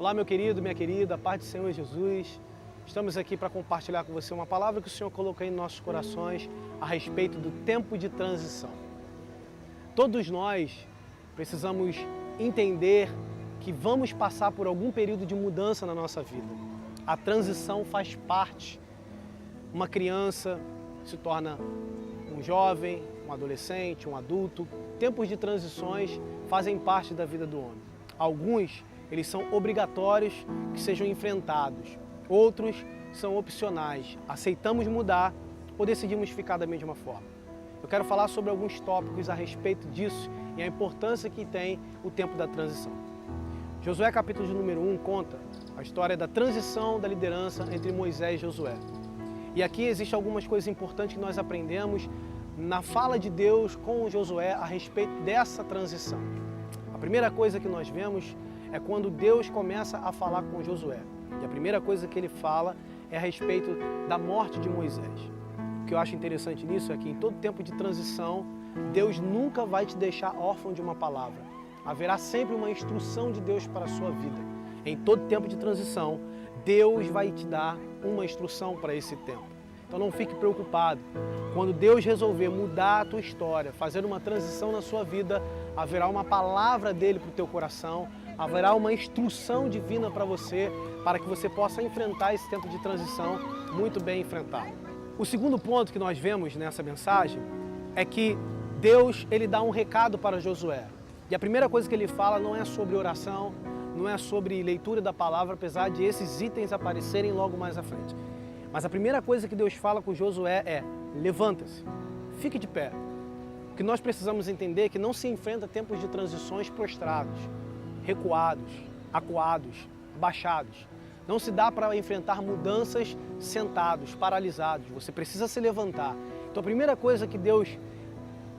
Olá, meu querido, minha querida, paz do Senhor Jesus. Estamos aqui para compartilhar com você uma palavra que o Senhor colocou em nossos corações a respeito do tempo de transição. Todos nós precisamos entender que vamos passar por algum período de mudança na nossa vida. A transição faz parte. Uma criança se torna um jovem, um adolescente, um adulto. Tempos de transições fazem parte da vida do homem. Alguns, eles são obrigatórios que sejam enfrentados. Outros são opcionais. Aceitamos mudar ou decidimos ficar da mesma forma. Eu quero falar sobre alguns tópicos a respeito disso e a importância que tem o tempo da transição. Josué capítulo de número 1 conta a história da transição da liderança entre Moisés e Josué. E aqui existem algumas coisas importantes que nós aprendemos na fala de Deus com Josué a respeito dessa transição. A primeira coisa que nós vemos é quando Deus começa a falar com Josué. E a primeira coisa que ele fala é a respeito da morte de Moisés. O que eu acho interessante nisso é que em todo tempo de transição, Deus nunca vai te deixar órfão de uma palavra. Haverá sempre uma instrução de Deus para a sua vida. Em todo tempo de transição, Deus vai te dar uma instrução para esse tempo. Então não fique preocupado. Quando Deus resolver mudar a tua história, fazer uma transição na sua vida, haverá uma palavra dele para o teu coração, haverá uma instrução divina para você, para que você possa enfrentar esse tempo de transição muito bem enfrentado. O segundo ponto que nós vemos nessa mensagem é que Deus ele dá um recado para Josué. E a primeira coisa que ele fala não é sobre oração, não é sobre leitura da palavra, apesar de esses itens aparecerem logo mais à frente. Mas a primeira coisa que Deus fala com Josué é: levanta-se, fique de pé. O que nós precisamos entender é que não se enfrenta tempos de transições prostrados, recuados, acuados, abaixados. Não se dá para enfrentar mudanças sentados, paralisados. Você precisa se levantar. Então a primeira coisa que Deus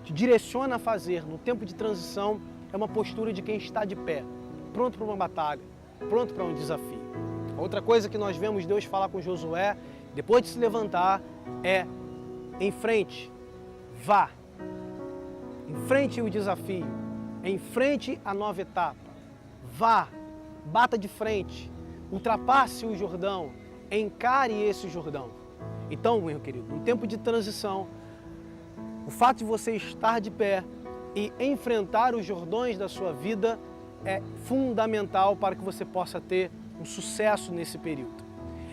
te direciona a fazer no tempo de transição é uma postura de quem está de pé, pronto para uma batalha, pronto para um desafio. Outra coisa que nós vemos Deus falar com Josué, depois de se levantar, é: enfrente, vá, enfrente o desafio, enfrente a nova etapa, vá, bata de frente, ultrapasse o Jordão, encare esse Jordão. Então, meu querido, no tempo de transição, o fato de você estar de pé e enfrentar os Jordões da sua vida é fundamental para que você possa ter um sucesso nesse período.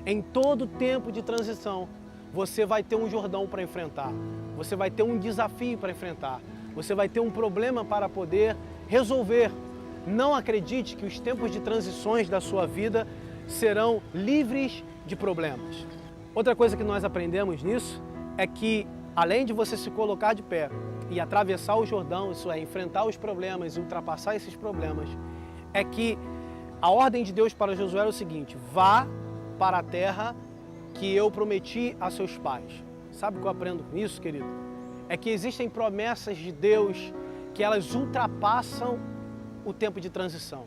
Em todo tempo de transição, você vai ter um Jordão para enfrentar, você vai ter um desafio para enfrentar, você vai ter um problema para poder resolver. Não acredite que os tempos de transições da sua vida serão livres de problemas. Outra coisa que nós aprendemos nisso é que, além de você se colocar de pé e atravessar o Jordão, isso é, enfrentar os problemas e ultrapassar esses problemas, é que a ordem de Deus para Josué é o seguinte: vá para a terra que eu prometi a seus pais. Sabe o que eu aprendo com isso, querido? É que existem promessas de Deus que elas ultrapassam o tempo de transição.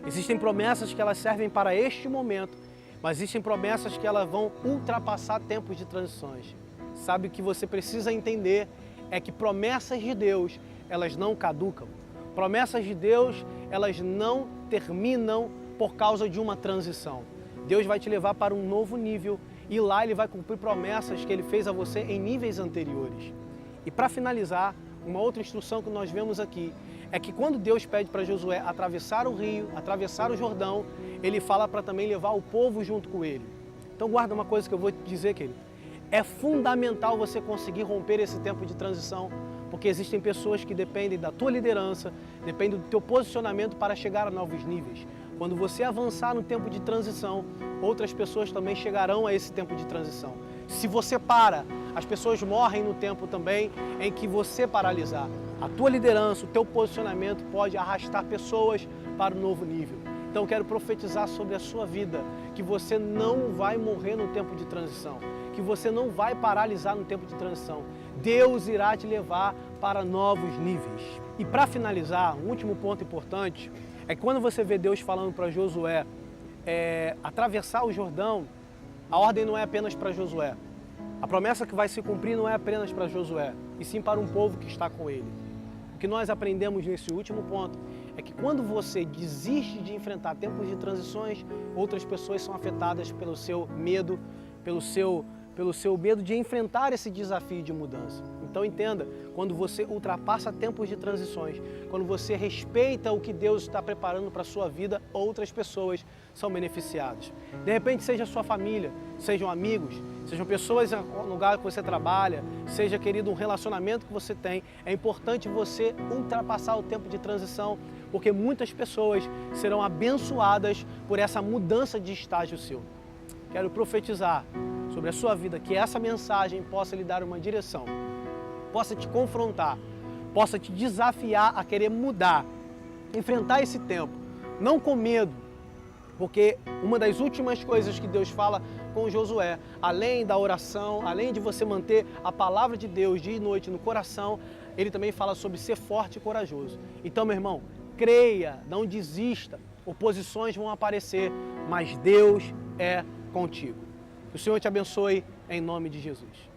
Existem promessas que elas servem para este momento, mas existem promessas que elas vão ultrapassar tempos de transições. Sabe o que você precisa entender é que promessas de Deus, elas não caducam. Promessas de Deus, elas não terminam por causa de uma transição. Deus vai te levar para um novo nível e lá Ele vai cumprir promessas que Ele fez a você em níveis anteriores. E para finalizar, uma outra instrução que nós vemos aqui é que quando Deus pede para Josué atravessar o rio, atravessar o Jordão, Ele fala para também levar o povo junto com Ele. Então guarda uma coisa que eu vou te dizer, querido. É fundamental você conseguir romper esse tempo de transição, porque existem pessoas que dependem da tua liderança, dependem do teu posicionamento para chegar a novos níveis. Quando você avançar no tempo de transição, outras pessoas também chegarão a esse tempo de transição. Se você para, as pessoas morrem no tempo também em que você paralisar. A tua liderança, o teu posicionamento pode arrastar pessoas para um novo nível. Então eu quero profetizar sobre a sua vida que você não vai morrer no tempo de transição, que você não vai paralisar no tempo de transição. Deus irá te levar para novos níveis. E para finalizar, um último ponto importante é que quando você vê Deus falando para Josué atravessar o Jordão, a ordem não é apenas para Josué. A promessa que vai se cumprir não é apenas para Josué, e sim para um povo que está com ele. O que nós aprendemos nesse último ponto é que quando você desiste de enfrentar tempos de transições, outras pessoas são afetadas pelo seu medo, pelo seu medo de enfrentar esse desafio de mudança. Então entenda, quando você ultrapassa tempos de transições, quando você respeita o que Deus está preparando para a sua vida, outras pessoas são beneficiadas. De repente seja sua família, sejam amigos, sejam pessoas no lugar que você trabalha, seja, querido, um relacionamento que você tem. É importante você ultrapassar o tempo de transição, porque muitas pessoas serão abençoadas por essa mudança de estágio seu. Quero profetizar sobre a sua vida, que essa mensagem possa lhe dar uma direção, possa te confrontar, possa te desafiar a querer mudar, enfrentar esse tempo, não com medo, porque uma das últimas coisas que Deus fala com Josué, além da oração, além de você manter a palavra de Deus dia e noite no coração, ele também fala sobre ser forte e corajoso. Então, meu irmão, creia, não desista, oposições vão aparecer, mas Deus é contigo. Que o Senhor te abençoe em nome de Jesus.